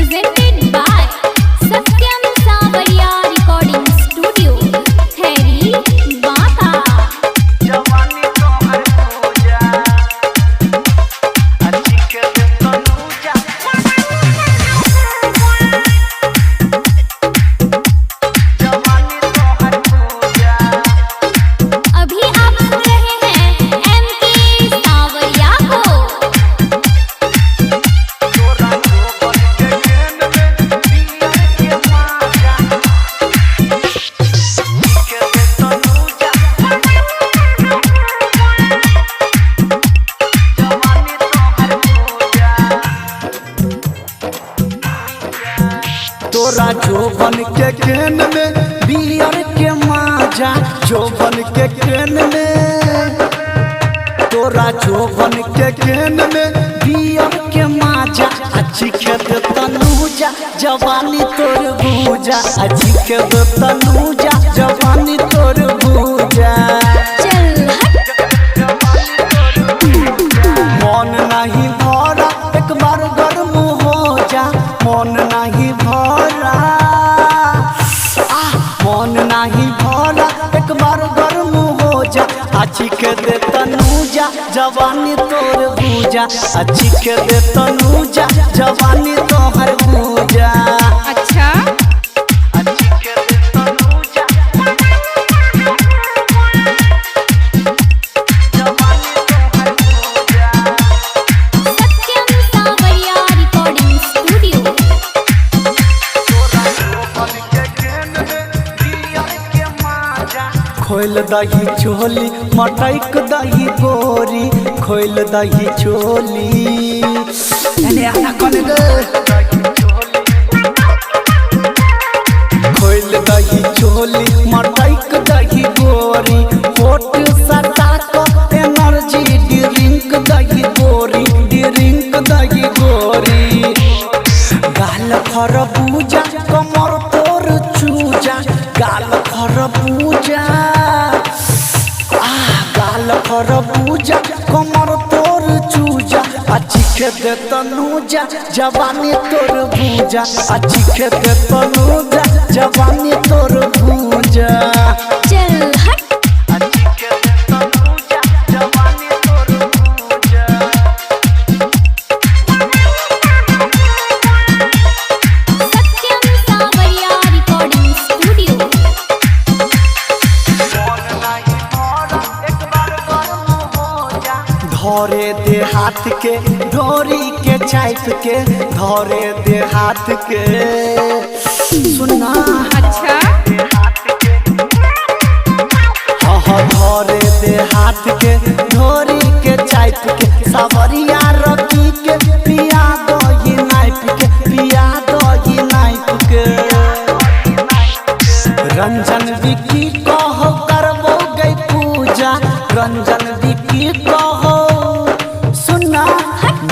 presented by Satyam Sawariya Recording Studio, Theri, Bata. जवानी तोहर पूजा अच्छी के दे तनुजा जवानी तोहर पूजा अभी आप सुन रहे हैं MK सावरिया को। तोरा को बन के गेंद में पिया के माजा के दे तनुजा जवानी तोहर पूजा तोरा जोबन के केन में बियर के माजा जोबन के केन में तोरा जोबन के केन में बियर के माजा अच्छी खेत तनुजा जवानी तोर भूजा अच्छी खेत तनुजा जवानी तोर भूजा चल हट। मन नहीं भरा एक बार गर्म हो जा मन नहीं भरा मन नहीं भरा एक बार गर्म हो जा अच्छी के दे तनुजा जवानी तोर भूजा अच्छी के दे तनुजा जवानी तोहर भूजा अच्छा अच्छी के दे तनुजा जवानी तोहर भूजा सत्यम सावरिया रिकॉर्डिंग स्टूडियो। खोल दही चोली मटैक दही गोरी खोल दही चोली एने आना कौन गे खोल दही चोली मटैक दही गोरी होट सटा को एनर्जी ड्रिंक दही गोरी ड्रिंक दही गोरी गाल खरबूजा कमर तोर चूजा गाल खरबूजा गाल खरबूजा कमर तोर चूजा अच्छी खेत तनुजा जवानी तोर भूजा अच्छी खेत तनुजा जवानी तोर भूजा चल हट। अच्छी खेत तनुजा जवानी तोर भूजा सत्यम सावरिया रिकॉर्डिंग स्टूडियो। धरे दे हाथ के डोरी के चाइप के धरे दे हाथ के सुना अच्छा हाँ धरे दे हाथ के डोरी के चाइप के सावरिया रखी के पिया दो ये नाइप के पिया दो ये नाइप के रंजन बिकी कहो करबो गई पूजा रंजन बिकी कहो सुना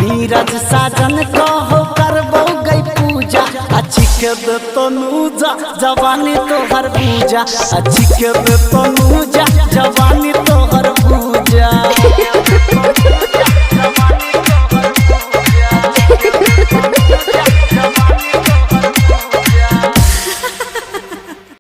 नीरज साजन कहो करबो गई पूजा अच्छी के दे तनुजा जवानी तोहर पूजा अच्छी के दे तनुजा जवानी